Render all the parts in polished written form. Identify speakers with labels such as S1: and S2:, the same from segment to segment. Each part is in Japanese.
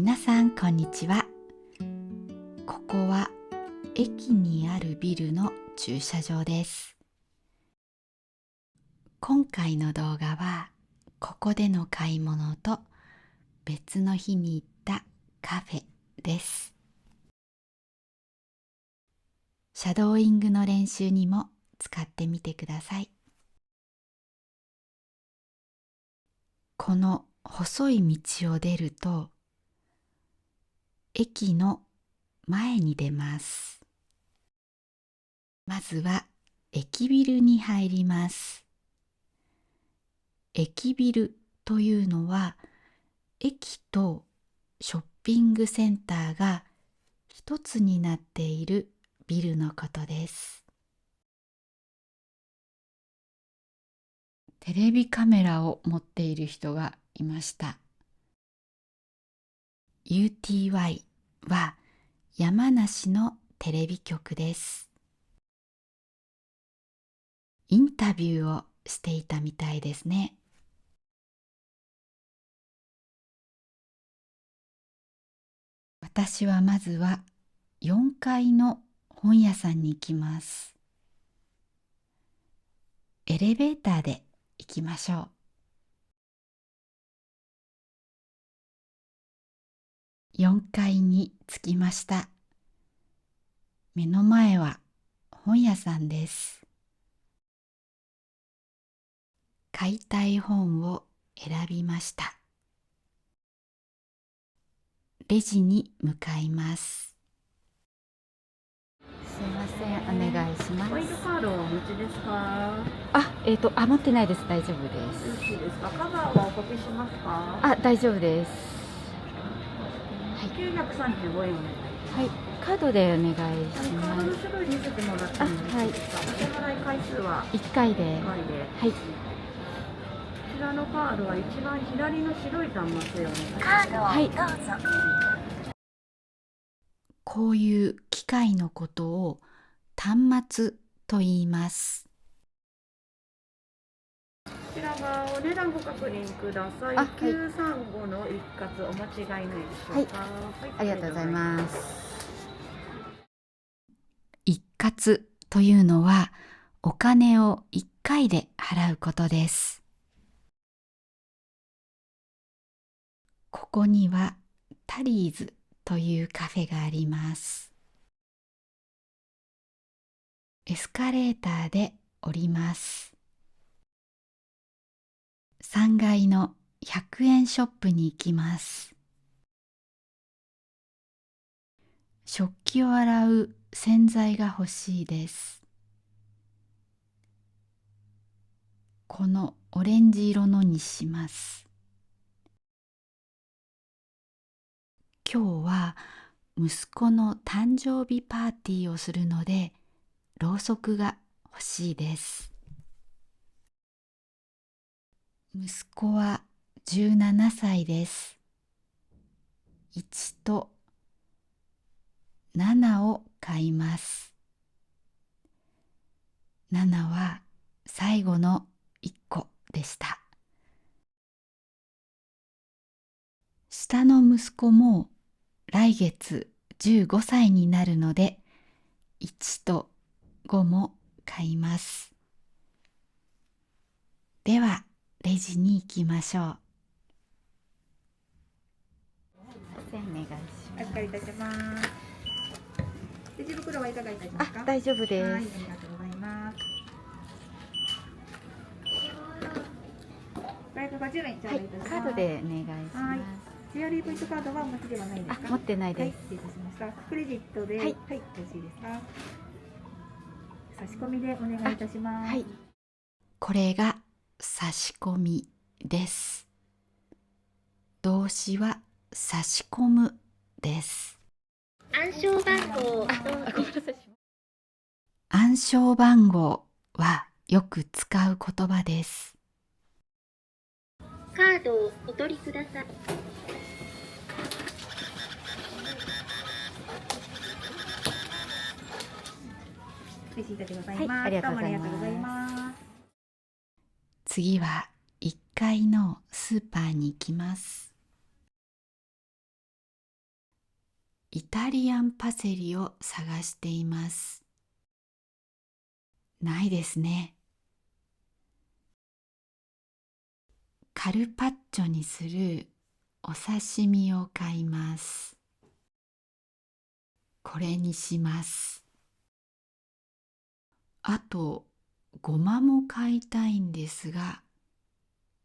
S1: 皆さんこんにちは。ここは駅にあるビルの駐車場です。今回の動画はここでの買い物と別の日に行ったカフェです。シャドーイングの練習にも使ってみてください。この細い道を出ると駅の前に出ます。まずは駅ビルに入ります。駅ビルというのは駅とショッピングセンターが一つになっているビルのことです。テレビカメラを持っている人がいました。UTY は山梨のテレビ局です。インタビューをしていたみたいですね。私はまずは4階の本屋さんに行きます。エレベーターで行きましょう。4階に着きました。目の前は本屋さんです。買いたい本を選びました。レジに向かいます。すいません、お願いします。
S2: ホイールカードをお持ちですか？
S1: 持ってないです。大丈夫で
S2: よろ
S1: す。
S2: しいですか？カバーはおかけしますか？
S1: 大丈夫です。
S2: 935円。
S1: はい、カードでお願いし
S2: カードの
S1: ます。
S2: 種類見せてもらってもよろしいですか？お支払い回数は
S1: 1回で。
S2: 1回で。
S1: はい。
S2: こちらのカードは一番左の白い端末でお願いします。
S1: カードをはい、どうぞ。こういう機械のことを端末と言います。
S2: こちらがお値段ご確認ください。
S1: はい、
S2: 935の一括お間違いないでしょうか？はい、
S1: ありがとうございます。一括というのはお金を1回で払うことです。ここにはタリーズというカフェがあります。エスカレーターで降ります。3階の100円ショップに行きます。食器を洗う洗剤が欲しいです。このオレンジ色のにします。今日は息子の誕生日パーティーをするので、ろうそくが欲しいです。息子は17歳です。1と7を買います。7は最後の1個でした。下の息子も来月15歳になるので、1と5も買います。では、レジに行きましょう。お願いします。
S2: お預かりいたします。レジ袋はいかがいたしますか？
S1: 大丈夫です。
S2: はい、ありがとうございます。550円頂戴いたします。
S1: カードでお願いします。
S2: CREポイントカードはお持ちではないですか？
S1: 持ってない
S2: はい、
S1: です。
S2: 失礼いたしました。クレジットで、
S1: はい、
S2: よろしいですか？差し込みでお願いいたします。
S1: はい。これが差し込みです。動詞は差し込むです。
S3: 暗証番号をどうぞ。
S1: 暗証番号はよく使う言葉です。
S3: カードをお取りください。
S2: レシートでございます。
S1: ありがとうございます。
S2: どうもありがとうございます。
S1: 次は1階のスーパーに行きます。イタリアンパセリを探しています。ないですね。カルパッチョにするお刺身を買います。これにします。あと、ごまも買いたいんですが、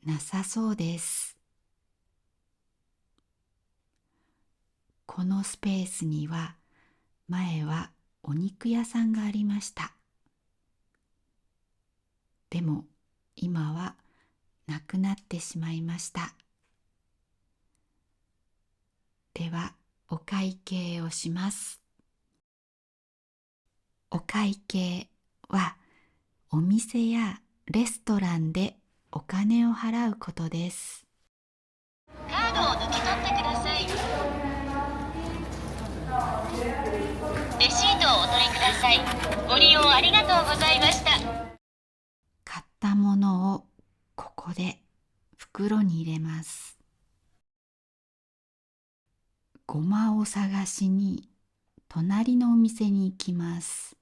S1: なさそうです。このスペースには、前はお肉屋さんがありました。でも、今はなくなってしまいました。では、お会計をします。お会計は、お店やレストランでお金を払うことです。
S3: カードを抜き取ってください。レシートをお取りください。ご利用ありがとうございました。
S1: 買ったものをここで袋に入れます。ごまを探しに隣のお店に行きます。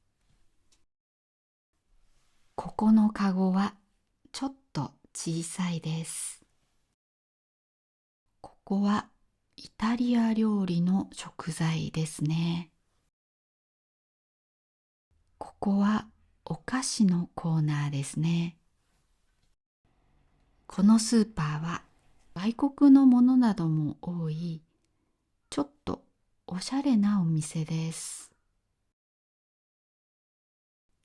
S1: ここのカゴはちょっと小さいです。ここはイタリア料理の食材ですね。ここはお菓子のコーナーですね。このスーパーは外国のものなども多い、ちょっとおしゃれなお店です。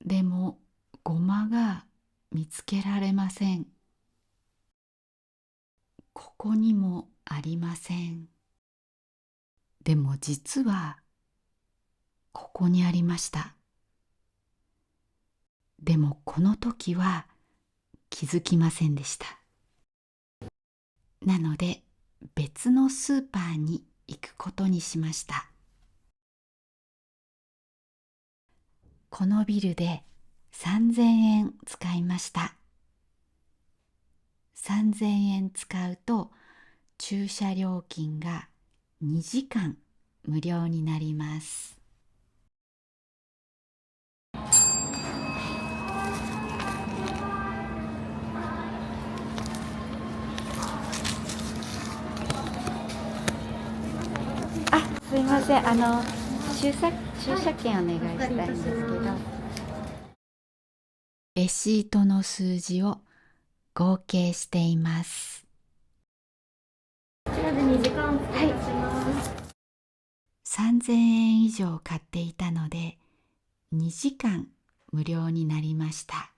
S1: でも、ごまが見つけられません。ここにもありません。でも実は、ここにありました。でもこの時は気づきませんでした。なので、別のスーパーに行くことにしました。このビルで3000円使いました。3000円使うと駐車料金が2時間無料になります。あ、すいません。駐車券お願いしたいんですけど。レシートの数字を合計しています。
S2: こちらで2時間お願いします。
S1: 3000円以上買っていたので、2時間無料になりました。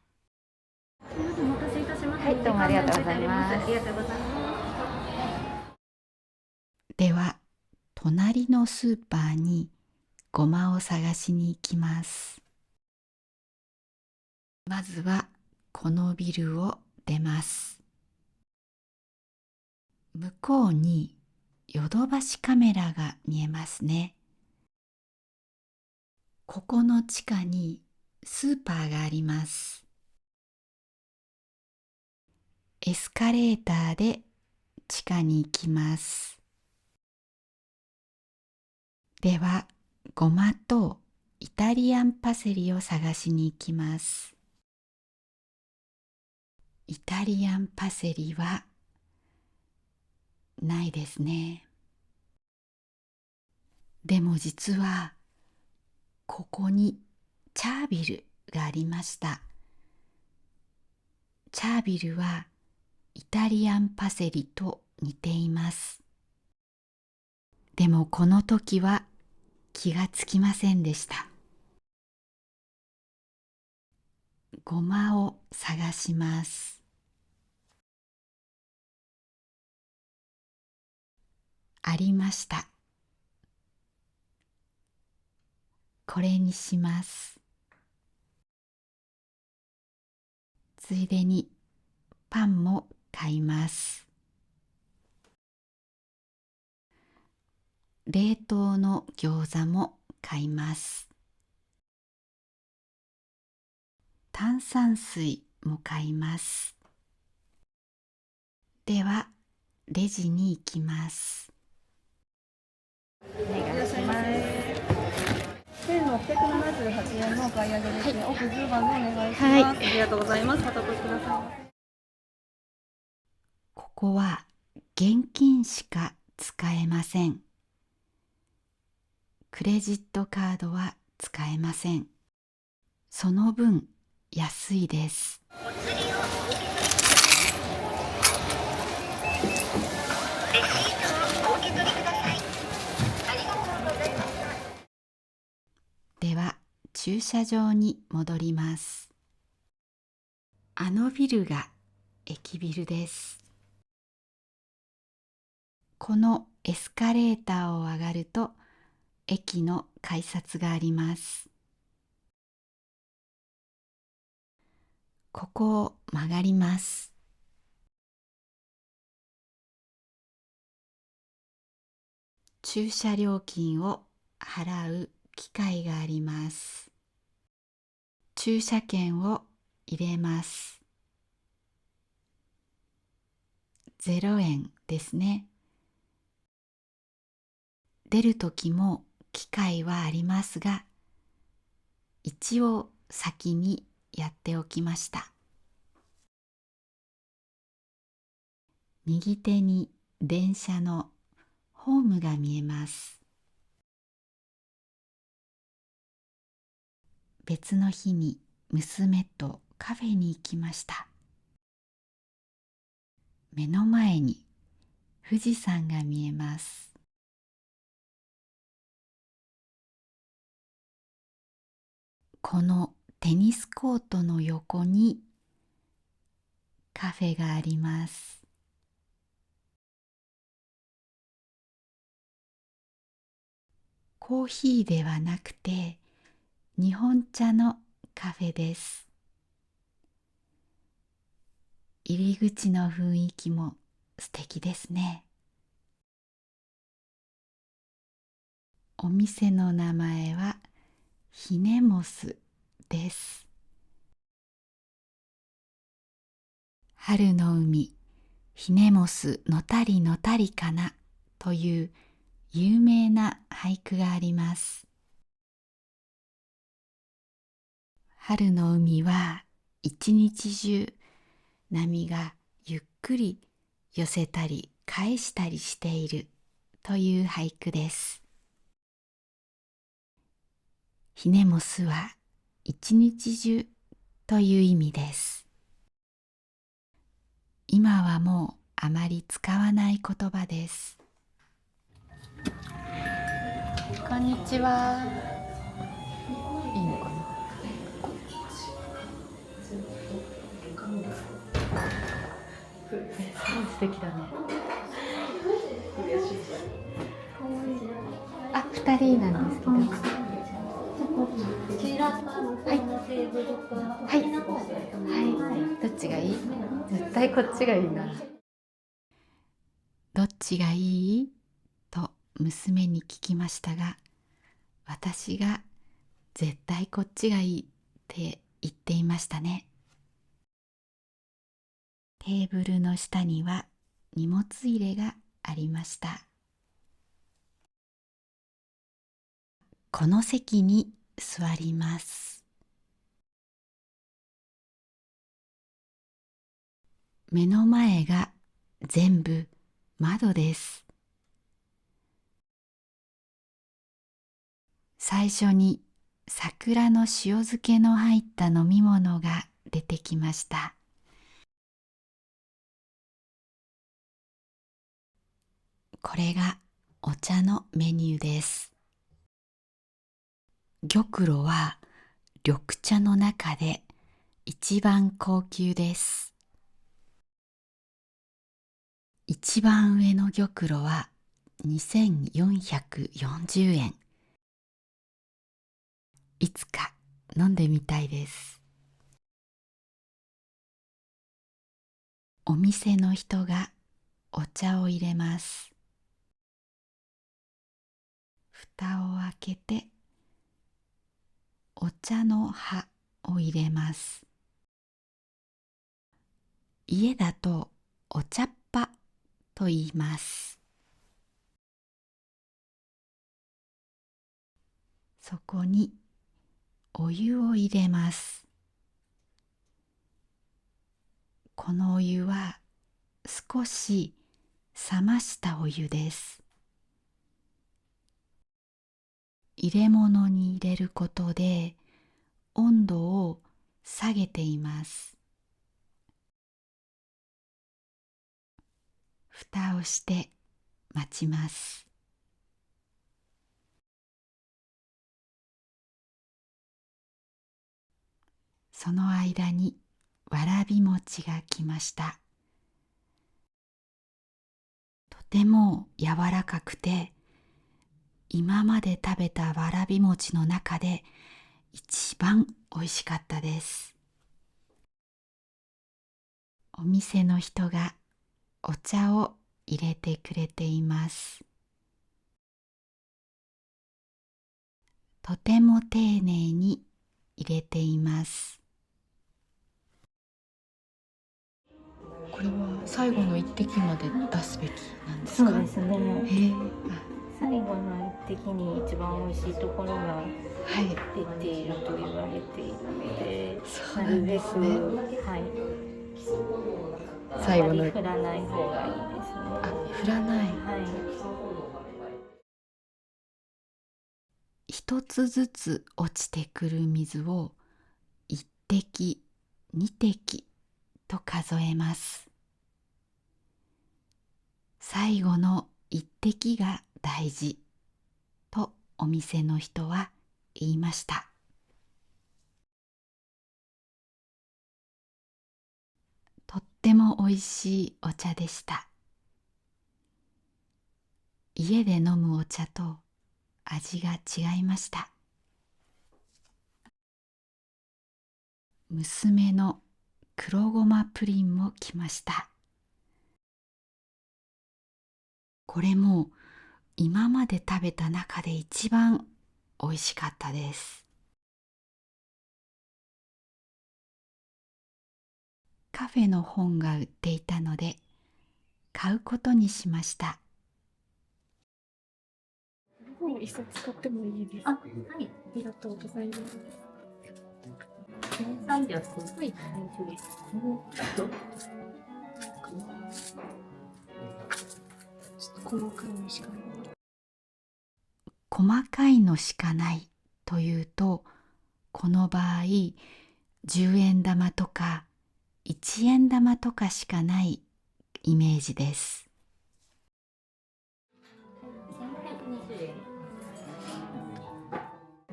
S2: すみません、お待たせいたしました。
S1: はい、どうもありがとうございます。
S2: ありがとうございます。
S1: では、隣のスーパーにごまを探しに行きます。まずは、このビルを出ます。向こうにヨドバシカメラが見えますね。ここの地下にスーパーがあります。エスカレーターで地下に行きます。では、ごまとイタリアンパセリを探しに行きます。イタリアンパセリはないですね。でも実は、ここにチャービルがありました。チャービルはイタリアンパセリと似ています。でもこの時は気がつきませんでした。ごまを探します。ありました。これにします。ついでにパンも買います。冷凍の餃子も買います。炭酸水も買います。では、レジに行きます。お願いします。
S2: 1678円のお買い上げですね。奥10番でお願いします。
S1: はい
S2: ありがとうございます。お立ちください。
S1: ここは現金しか使えません。クレジットカードは使えません。その分安いです。では駐車場に戻ります。あのビルが駅ビルです。このエスカレーターを上がると駅の改札があります。ここを曲がります。駐車料金を払う機械があります。駐車券を入れます。0円ですね。出るときも機械はありますが、一応先にやっておきました。右手に電車のホームが見えます。別の日に娘とカフェに行きました。目の前に富士山が見えます。このテニスコートの横にカフェがあります。コーヒーではなくて日本茶のカフェです。入り口の雰囲気も素敵ですね。お店の名前はひねもすです。春の海、ひねもすのたりのたりかなという有名な俳句があります。春の海は一日中波がゆっくり寄せたり返したりしているという俳句です。ひねもすは一日中という意味です。今はもうあまり使わない言葉です。こんにちは。いいのかな。素敵だね。あ、2人なんですけど。
S4: こちらからのテーブルか、
S1: はい。はい。どっちがいい？絶対こっちがいいな。どっちがいい？と娘に聞きましたが、私が絶対こっちがいいって言っていましたね。テーブルの下には荷物入れがありました。この席に座ります。目の前が全部窓です。最初に桜の塩漬けの入った飲み物が出てきました。これがお茶のメニューです。玉露は緑茶の中で一番高級です。一番上の玉露は2440円。いつか飲んでみたいです。お店の人がお茶を入れます。蓋を開けてお茶の葉を入れます。家だとお茶っ葉と言います。そこにお湯を入れます。このお湯は少し冷ましたお湯です。入れ物に入れることで温度を下げています。蓋をして待ちます。その間にわらび餅が来ました。とても柔らかくて、今まで食べたわらび餅の中で一番おいしかったです。お店の人がお茶を入れてくれています。とても丁寧に入れています。これは最後の一滴まで出すべきなんですか？
S2: そうですね。
S1: へえ、
S2: 最後の一滴に一番美味しいところが
S1: はい、
S2: 出ていると言われているので、
S1: そうなんですね。
S2: はい、
S1: 最後の
S2: あまり振らない方がいいですね。
S1: 振らない。
S2: はい。
S1: 一つずつ落ちてくる水を一滴、二滴と数えます。最後の一滴が大事とお店の人は言いました。とってもおいしいお茶でした。家で飲むお茶と味が違いました。娘の黒ごまプリンも来ました。これも今まで食べた中で一番おいしかったです。カフェの本が売っていたので買うことにしました。
S5: 本を一冊使ってもいいですか？はい、ありがとうございます。
S2: 1300、はい、大丈夫です。
S5: 細かいのしかない。
S1: 細かいのしかないというと、この場合10円玉とか1円玉とかしかないイメージです。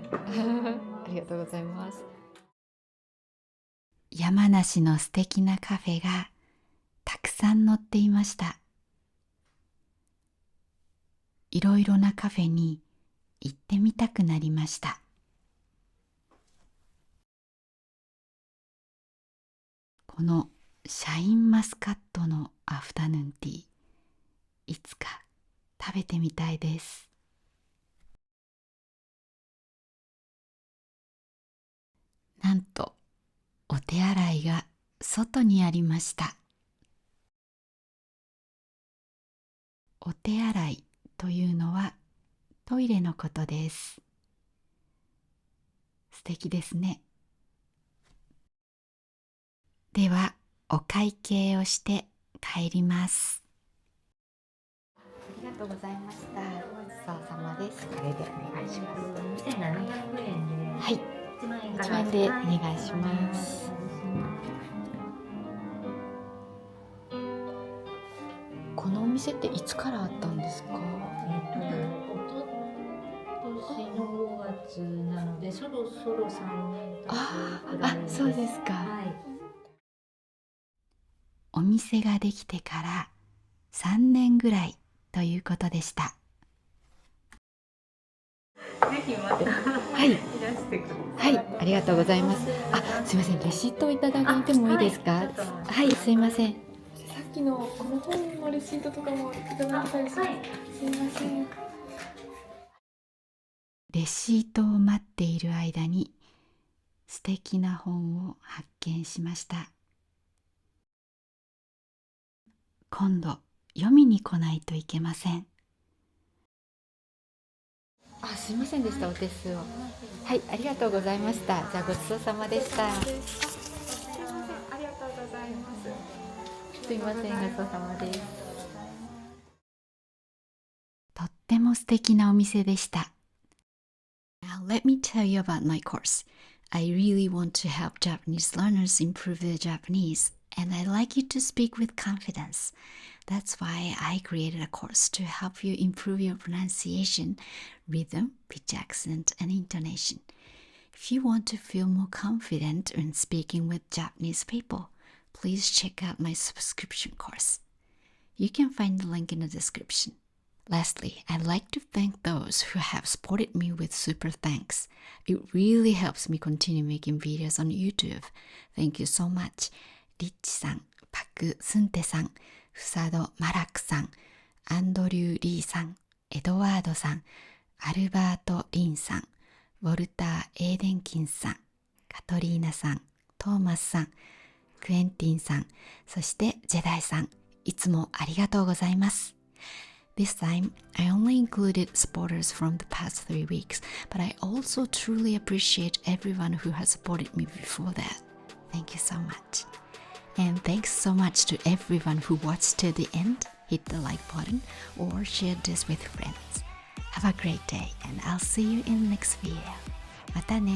S1: ありがとうございます。山梨の素敵なカフェがたくさん載っていました。いろいろなカフェに行ってみたくなりました。このシャインマスカットのアフタヌーンティー、いつか食べてみたいです。なんとお手洗いが外にありました。お手洗いというのはトイレのことです。素敵ですね。ではお会計をして帰ります。ありがとうございました。ごちそうさまです。これでお願いします。
S2: 2700円で、
S1: はい、
S2: 1万円
S1: 1
S2: から
S1: 万円でお願いします。このお店っていつからあったんですか？
S2: おととしの5月なので、そろそろ3年経つくらいです。
S1: そうですか。
S2: はい。
S1: お店ができてから3年ぐらいということでした。
S2: ぜひまた、
S1: はい、
S2: いらしてくだ
S1: は
S2: さい。
S1: い、ありがとうございます。すいません、レシートをいただいてもいいですか？はい、すいません。
S5: さっきのこの本のレシートとかもいただけたりします。すいません。
S1: レシートを待っている間に素敵な本を発見しました。今度読みに来ないといけません。すいませんでした、お手数を。はい、ありがとうございました。じゃあごちそうさまでした。
S5: ありがとうございます。
S1: すいません、ごちそうさまです。とっても素敵なお店でした。Now let me tell you about my course. I really want to help Japanese learners improve their Japanese, and I like you to speak with confidence. That's why I created a course to help you improve your pronunciation, rhythm, pitch accent, and intonation. If you want to feel more confident when speaking with Japanese people, please check out my subscription course. You can find the link in the description. Lastly, I'd like to thank those who have supported me with super thanks. It really helps me continue making videos on YouTube. Thank you so much. リッチさん、パク・スンテさん、フサド・マラクさん、アンドリュー・リーさん、エドワードさん、アルバート・リンさん、ウォルター・エーデンキンさん、カトリーナさん、トーマスさん、クエンティンさん、そしてジェダイさん、いつもありがとうございます。This time, I only included supporters from the past 3 weeks, but I also truly appreciate everyone who has supported me before that. Thank you so much. And thanks so much to everyone who watched to the end, hit the like button, or shared this with friends. Have a great day, and I'll see you in the next video. またね。